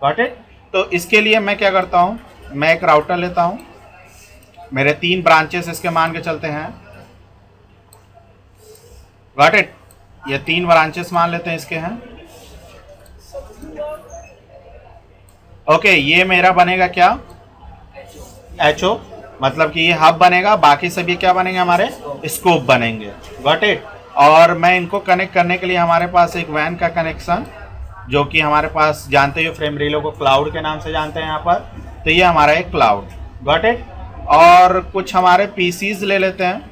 Got it. तो इसके लिए मैं क्या करता हूँ, मैं एक राउटर लेता हूँ, मेरे 3 ब्रांचेस इसके मान के चलते हैं, गॉट इट। ये 3 ब्रांचेस मान लेते हैं इसके हैं। ओके, ये मेरा बनेगा क्या, HO, मतलब कि ये हब बनेगा, बाकी सभी क्या बनेंगे, हमारे स्कोप बनेंगे, गॉट इट। और मैं इनको कनेक्ट करने के लिए हमारे पास एक वैन का कनेक्शन, जो कि हमारे पास जानते हो फ्रेम रिले को क्लाउड के नाम से जानते हैं यहाँ पर, तो ये हमारा एक क्लाउड, गॉट इट। और कुछ हमारे पीसीज ले लेते हैं,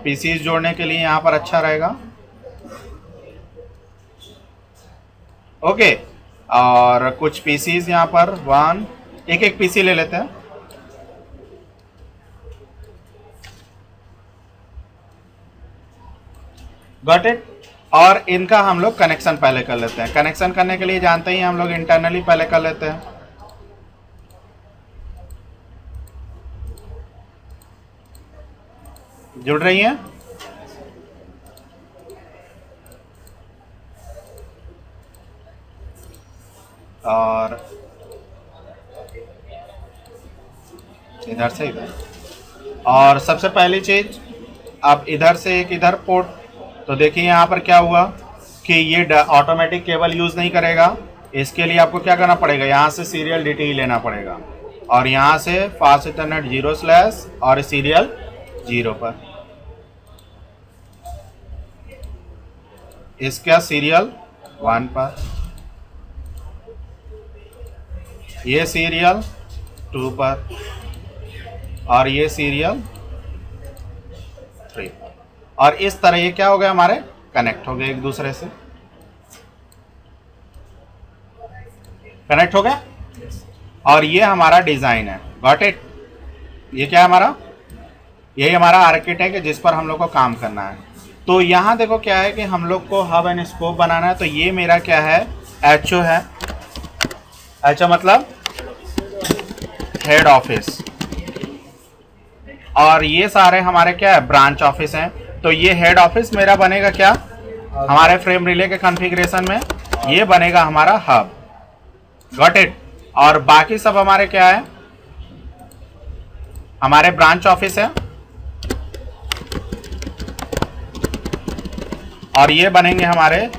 पीसीज जोड़ने के लिए यहाँ पर अच्छा रहेगा, ओके। और कुछ पीसीज यहाँ पर एक पीसी ले लेते हैं, गॉट इट। और इनका हम लोग कनेक्शन पहले कर लेते हैं। कनेक्शन करने के लिए जानते ही हम लोग इंटरनली पहले कर लेते हैं। जुड़ रही हैं? और इधर से इधर, और सबसे पहली चीज, अब इधर से एक इधर पोर्ट, तो देखिए यहाँ पर क्या हुआ कि ये ऑटोमेटिक केबल यूज नहीं करेगा। इसके लिए आपको क्या करना पड़ेगा, यहाँ से सीरियल DTE लेना पड़ेगा, और यहाँ से फास्ट इथरनेट 0/ और सीरियल 0 पर, इसका सीरियल 1 पर, ये सीरियल 2 पर, और ये सीरियल 3 पर। और इस तरह ये क्या हो गया, हमारे कनेक्ट हो गए, एक दूसरे से कनेक्ट हो गया। और ये हमारा डिजाइन है, गॉट इट। ये क्या है हमारा, यही हमारा आर्किटेक्ट है जिस पर हम लोग को काम करना है। तो यहाँ देखो क्या है कि हम लोग को हब एंड स्कोप बनाना है। तो ये मेरा क्या है, HO है। HO मतलब हेड ऑफिस, और ये सारे हमारे क्या है, ब्रांच ऑफिस हैं। तो ये हेड ऑफिस मेरा बनेगा क्या, हमारे फ्रेम रिले के कॉन्फ़िगरेशन में ये बनेगा हमारा हब, गॉट इट। और बाकी सब हमारे क्या है, हमारे ब्रांच ऑफिस है, और ये बनेंगे हमारे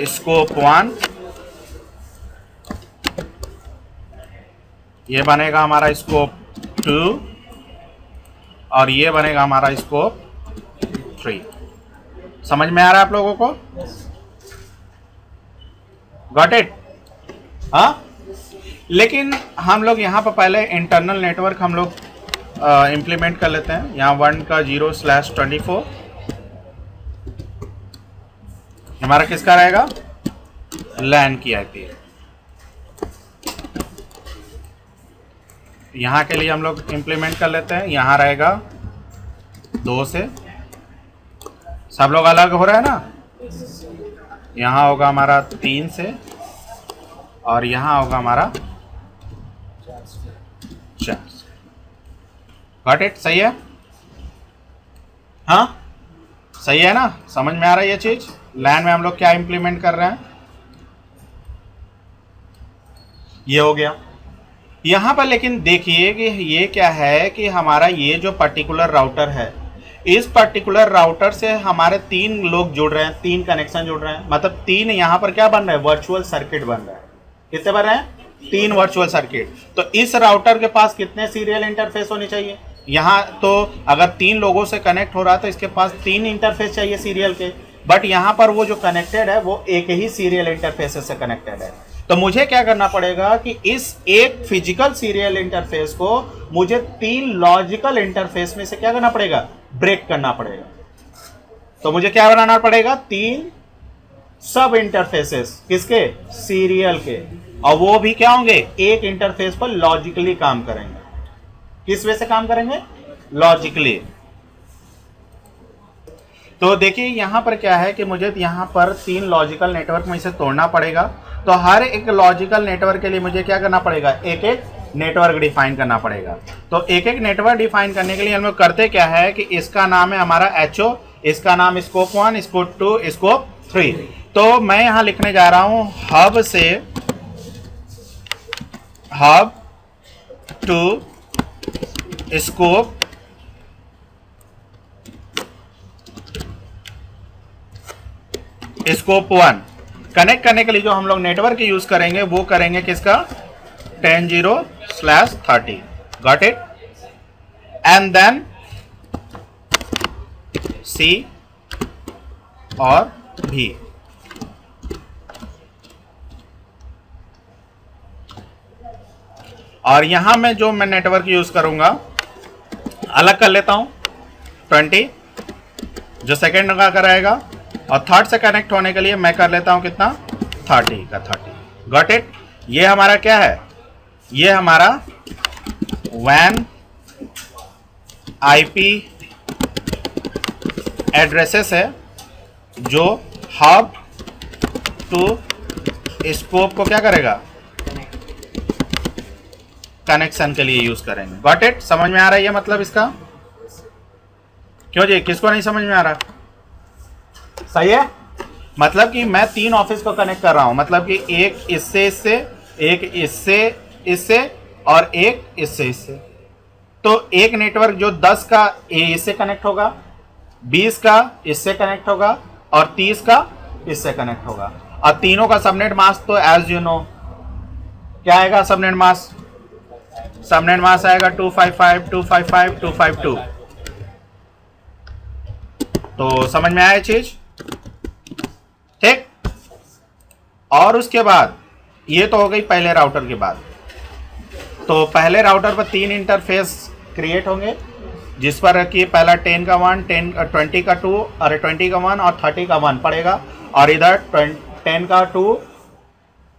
स्कोप 1, ये बनेगा हमारा स्कोप 2, और ये बनेगा हमारा स्कोप 3। समझ में आ रहा है आप लोगों को, गॉट इट। हाँ, लेकिन हम लोग यहाँ पर पहले इंटरनल नेटवर्क हम लोग इम्प्लीमेंट कर लेते हैं। यहाँ 1 का 0/24 हमारा किसका रहेगा, लैन की IP। यहाँ के लिए हम लोग इम्प्लीमेंट कर लेते हैं। यहाँ रहेगा 2 से, सब लोग अलग हो रहे हैं ना। यहाँ होगा हमारा 3 से, और यहाँ होगा हमारा 4 से, गॉट इट। सही है, हाँ सही है ना, समझ में आ रहा है ये चीज। लैन में हम लोग क्या इम्प्लीमेंट कर रहे हैं, ये हो गया यहाँ पर। लेकिन देखिए कि ये क्या है कि हमारा ये जो पर्टिकुलर राउटर है, इस पर्टिकुलर राउटर से हमारे 3 लोग जुड़ रहे हैं, 3 कनेक्शन जुड़ रहे हैं, मतलब 3 यहाँ पर क्या बन रहा है, वर्चुअल सर्किट बन रहा है। कितने बन रहे हैं, 3 वर्चुअल सर्किट। तो इस राउटर के पास कितने सीरियल इंटरफेस होने चाहिए, यहाँ तो अगर 3 लोगों से कनेक्ट हो रहा है तो इसके पास 3 इंटरफेस चाहिए सीरियल के, बट यहाँ पर वो जो कनेक्टेड है वो एक ही सीरियल इंटरफेस से कनेक्टेड है। तो मुझे क्या करना पड़ेगा कि इस एक फिजिकल सीरियल इंटरफेस को मुझे 3 लॉजिकल इंटरफेस में से क्या करना पड़ेगा, ब्रेक करना पड़ेगा। तो मुझे क्या बनाना पड़ेगा, 3 सब इंटरफेसेस, किसके, सीरियल के, और वो भी क्या होंगे, एक इंटरफेस पर लॉजिकली काम करेंगे। किस वे से काम करेंगे, लॉजिकली। तो देखिए यहां पर क्या है कि मुझे यहां पर 3 लॉजिकल नेटवर्क में इसे तोड़ना पड़ेगा। तो हर एक लॉजिकल नेटवर्क के लिए मुझे क्या करना पड़ेगा, एक एक नेटवर्क डिफाइन करना पड़ेगा। तो एक एक नेटवर्क डिफाइन करने के लिए हम लोग करते क्या है कि इसका नाम है हमारा HO, इसका नाम स्कोप 1, स्कोप 2, स्कोप 3। तो मैं यहां लिखने जा रहा हूं हब से hub to scope scope 1 connect करने के लिए जो हम लोग नेटवर्क यूज करेंगे वो करेंगे किसका 10.0/30 गॉट इट एंड देन सी और भी और यहां में जो मैं नेटवर्क यूज करूंगा अलग कर लेता हूं 20 जो सेकेंड का कराएगा और थर्ड से कनेक्ट होने के लिए मैं कर लेता हूं कितना 30 का 30 गॉट इट। ये हमारा क्या है ये हमारा WAN IP एड्रेसेस है जो हब टू स्कोप को क्या करेगा कनेक्शन के लिए यूज करेंगे। गॉट इट समझ में आ रहा है ये मतलब इसका क्यों जी किसको नहीं समझ में आ रहा सही है मतलब कि मैं 3 ऑफिस को कनेक्ट कर रहा हूं मतलब कि एक इससे इससे एक इससे इससे और एक इससे इससे तो एक नेटवर्क जो 10 का इससे कनेक्ट होगा 20 का इससे कनेक्ट होगा और 30 का इससे कनेक्ट होगा और तीनों का सबनेट मास्क तो एज यू नो क्या आएगा सबनेट मास्क आएगा 255 तो समझ में आया चीज ठीक। और उसके बाद ये तो हो गई पहले राउटर के बाद तो पहले राउटर पर 3 इंटरफेस क्रिएट होंगे जिस पर रखिए पहला 10 का 1 20 का 2 अरे 20 का 1 और 30 का 1 पड़ेगा और इधर 10 का 2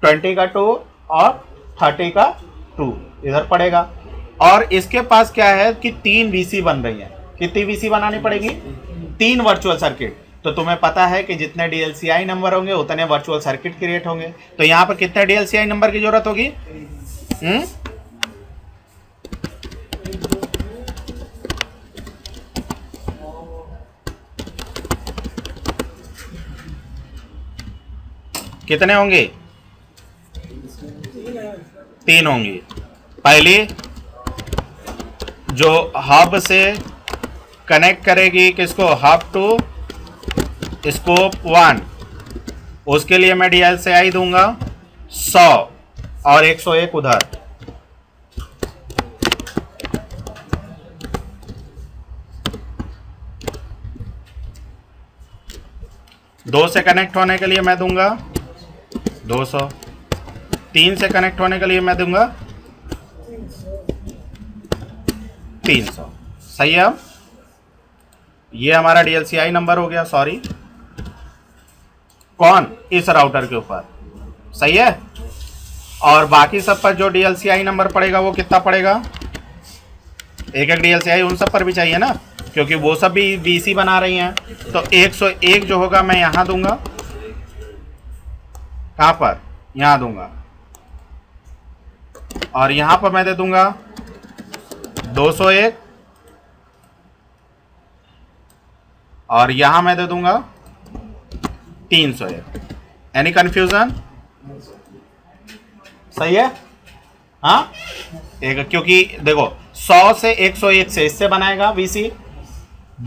20 का 2 और 30 का 2 इधर पड़ेगा और इसके पास क्या है कि 3 VC बन रही है कितनी VC बनानी पड़ेगी 3 वर्चुअल सर्किट तो तुम्हें पता है कि जितने DLCI नंबर होंगे उतने वर्चुअल सर्किट क्रिएट होंगे तो यहां पर कितने DLCI नंबर की जरूरत होगी कितने होंगे 3 होंगे। पहली जो हब से कनेक्ट करेगी किसको हब टू स्कोप 1 उसके लिए मैं DLCI दूंगा 100 और 101 उधर दो से कनेक्ट होने के लिए मैं दूंगा 200 3 से कनेक्ट होने के लिए मैं दूंगा 300 सही है। अब ये हमारा DLCI नंबर हो गया सॉरी कौन इस राउटर के ऊपर सही है और बाकी सब पर जो DLCI नंबर पड़ेगा वो कितना पड़ेगा एक DLCI उन सब पर भी चाहिए ना क्योंकि वो सब भी VC बना रही हैं तो 101 जो होगा मैं यहां दूंगा कहां पर यहां दूंगा और यहां पर मैं दे दूंगा 201 और यहां मैं दे दूंगा 301 एनी कंफ्यूजन सही है हाँ एक क्योंकि देखो 100 से 101 से इससे बनाएगा VC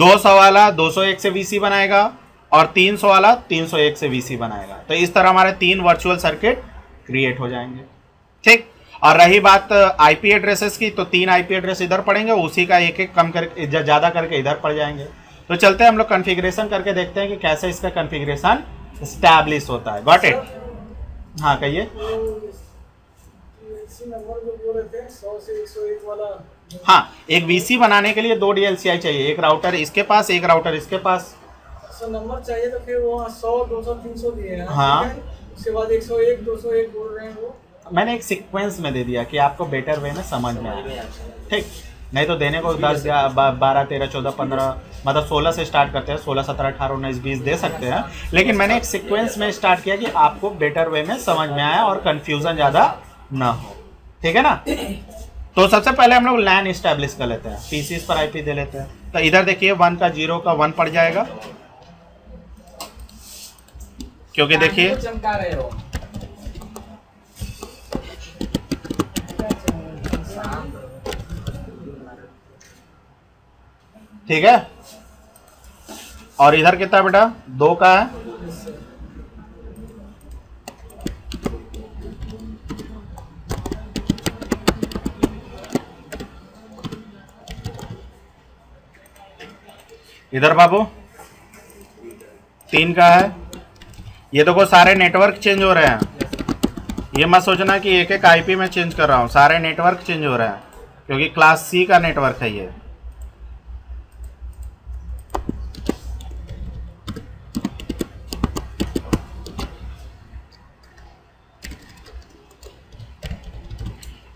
200 वाला 201 से VC बनाएगा और 300 वाला 301 से VC बनाएगा तो इस तरह हमारे 3 वर्चुअल सर्किट क्रिएट हो जाएंगे ठीक। और रही बात IP एड्रेसेस की तो 3 IP एड्रेस इधर पड़ेंगे उसी का एक कम करके ज़्यादा करके इधर पड़ जाएंगे तो चलते हैं हम लोग कॉन्फ़िगरेशन करके देखते हैं कि कैसे इसका कॉन्फ़िगरेशन एस्टैब्लिश होता है। गॉट इट हाँ कहिए हाँ एक VC बनाने के लिए 2 DLCI चाहिए एक राउटर इसके पास एक राउटर इसके पास नंबर चाहिए तो फिर वो 100 200 300 दिए हैं हाँ उसके बाद 101 201 बोल रहे हैं वो मैंने एक सीक्वेंस में दे दिया कि आपको बेटर वे में समझ में आए ठीक नहीं तो देने को 10 12 13 14 15 मतलब 16 से स्टार्ट करते हैं 16 17 18 19 20 दे सकते हैं लेकिन मैंने एक सीक्वेंस में स्टार्ट किया कि आपको बेटर वे में समझ में आए और कंफ्यूजन ज़्यादा ना हो ठीक है ना। तो सबसे पहले हम लोग LAN इस्टेब्लिश कर लेते हैं PCs पर IP दे लेते हैं तो इधर देखिए 1 का 0 का 1 पड़ जाएगा क्योंकि देखिए चमका रहे हो। ठीक है। और इधर कितना बेटा 2 का है, इधर बाबू 3 का है। ये देखो सारे नेटवर्क चेंज हो रहे हैं, ये मत सोचना कि एक एक आईपी में चेंज कर रहा हूँ, सारे नेटवर्क चेंज हो रहे हैं क्योंकि क्लास सी का नेटवर्क है ये।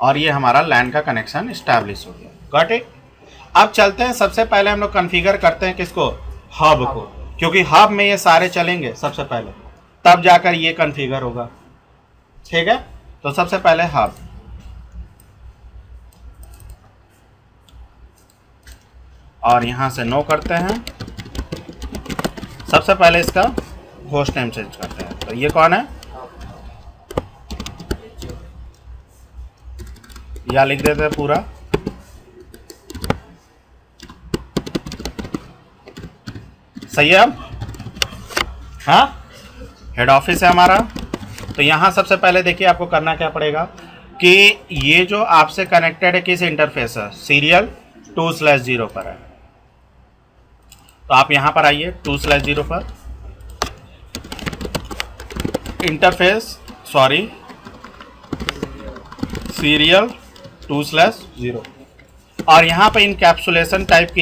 और ये हमारा लैन का कनेक्शन स्टैब्लिश हो गया। Got it. अब चलते हैं, सबसे पहले हम लोग कॉन्फ़िगर करते हैं किसको, हब को, क्योंकि हब में ये सारे चलेंगे सबसे पहले, तब जाकर ये कॉन्फ़िगर होगा। ठीक है, तो सबसे पहले हब, और यहां से नो करते हैं। सबसे पहले इसका होस्ट नेम चेंज करते हैं। तो ये कौन है, या लिख देते हैं पूरा, सही है। अब हाँ, हेड ऑफिस है हमारा। तो यहाँ सबसे पहले देखिए आपको करना क्या पड़ेगा कि ये जो आपसे कनेक्टेड है किस इंटरफेस है, सीरियल 2/0 पर है। तो आप यहाँ पर आइए 2/0 पर, इंटरफेस सॉरी सीरियल 2/0, और यहाँ पे इनकैप्सुलेशन टाइप की